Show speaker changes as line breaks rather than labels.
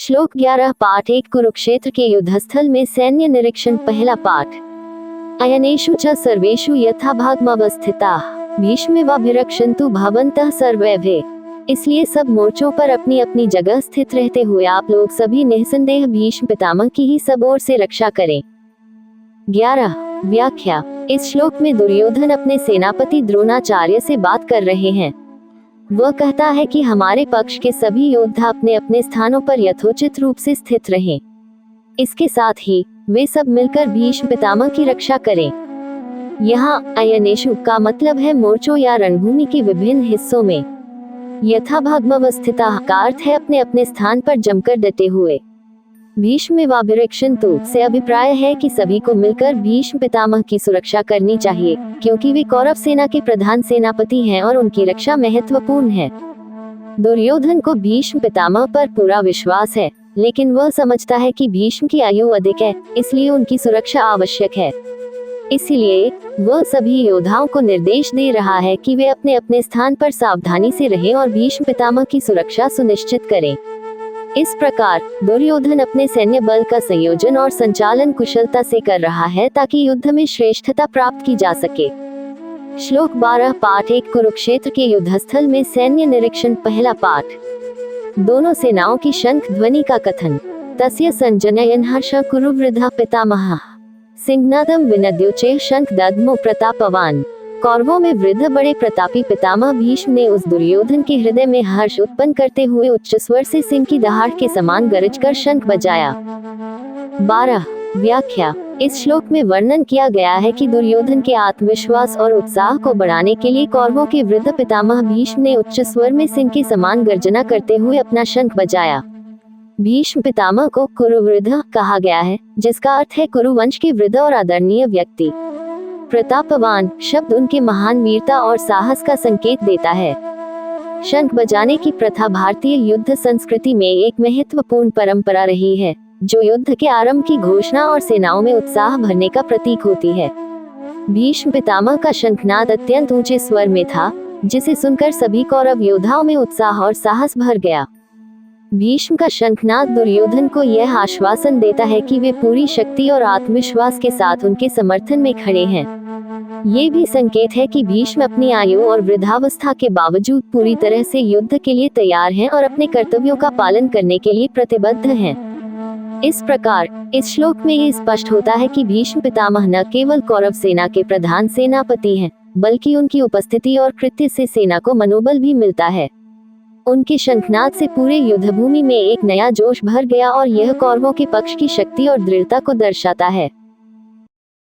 श्लोक 11 पाठ 1 कुरुक्षेत्र के युद्धस्थल में सैन्य निरीक्षण पहला पाठ। अयनेषु च सर्वेषु यथा भागमवस्थिताः भीष्मेवाभिरक्षन्तु भवन्तः सर्वैः। इसलिए सब मोर्चों पर अपनी अपनी जगह स्थित रहते हुए आप लोग सभी निःसंदेह भीष्म पितामह की ही सब ओर से रक्षा करें। 11 व्याख्या। इस श्लोक में दुर्योधन अपने सेनापति द्रोणाचार्य से बात कर रहे हैं। वह कहता है कि हमारे पक्ष के सभी योद्धा अपने अपने स्थानों पर यथोचित रूप से स्थित रहें। इसके साथ ही वे सब मिलकर भीष्म पितामह की रक्षा करें। यहाँ अयनेषु का मतलब है मोर्चों या रणभूमि के विभिन्न हिस्सों में। यथाभागमवस्थिताः का अर्थ है अपने अपने स्थान पर जमकर डटे हुए। भीष्मेवाभिरक्षन्तु से अभिप्राय है कि सभी को मिलकर भीष्म पितामह की सुरक्षा करनी चाहिए, क्योंकि वे कौरव सेना के प्रधान सेनापति हैं और उनकी रक्षा महत्वपूर्ण है। दुर्योधन को भीष्म पितामह पर पूरा विश्वास है, लेकिन वह समझता है कि भीष्म की आयु अधिक है, इसलिए उनकी सुरक्षा आवश्यक है। इसलिए वह सभी योद्धाओं को निर्देश दे रहा है कि वे अपने अपने स्थान पर सावधानी से रहें और भीष्म पितामह की सुरक्षा सुनिश्चित करें। इस प्रकार दुर्योधन अपने सैन्य बल का संयोजन और संचालन कुशलता से कर रहा है ताकि युद्ध में श्रेष्ठता प्राप्त की जा सके। श्लोक 12 पाठ 1 कुरुक्षेत्र के युद्धस्थल में सैन्य निरीक्षण पहला पाठ। दोनों सेनाओं की शंख ध्वनि का कथन। तस्य संजनयन् हर्ष कुरु वृद्धा पितामहः सिंहनादं विनद्योचे शंख दद्मो प्रतापवान। कौरवों में वृद्ध बड़े प्रतापी पितामह भीष्म ने उस दुर्योधन के हृदय में हर्ष उत्पन्न करते हुए उच्च स्वर से सिंह की दहाड़ के समान गरज कर शंख बजाया। 12 व्याख्या। इस श्लोक में वर्णन किया गया है कि दुर्योधन के आत्मविश्वास और उत्साह को बढ़ाने के लिए कौरवों के वृद्ध पितामह भीष्म ने उच्च स्वर में सिंह के समान गर्जना करते हुए अपना शंख बजाया। भीष्म पितामह को कुरुवृद्ध कहा गया है, जिसका अर्थ है कुरुवंश के वृद्ध और आदरणीय व्यक्ति। प्रतापवान शब्द उनके महान वीरता और साहस का संकेत देता है। शंख बजाने की प्रथा भारतीय युद्ध संस्कृति में एक महत्वपूर्ण परंपरा रही है, जो युद्ध के आरंभ की घोषणा और सेनाओं में उत्साह भरने का प्रतीक होती है। भीष्म पितामह का शंखनाद अत्यंत ऊंचे स्वर में था, जिसे सुनकर सभी कौरव योद्धाओं में उत्साह और साहस भर गया। भीष्म का शंखनाद दुर्योधन को यह आश्वासन देता है कि वे पूरी शक्ति और आत्मविश्वास के साथ उनके समर्थन में खड़े हैं। ये भी संकेत है कि भीष्म अपनी आयु और वृद्धावस्था के बावजूद पूरी तरह से युद्ध के लिए तैयार हैं और अपने कर्तव्यों का पालन करने के लिए प्रतिबद्ध हैं। इस प्रकार इस श्लोक में ये स्पष्ट होता है कि भीष्म पितामह न केवल कौरव सेना के प्रधान सेनापति हैं, बल्कि उनकी उपस्थिति और कृत्य से सेना को मनोबल भी मिलता है। उनके शंखनाद से पूरे युद्धभूमि में एक नया जोश भर गया और यह कौरवों के पक्ष की शक्ति और दृढ़ता को दर्शाता है।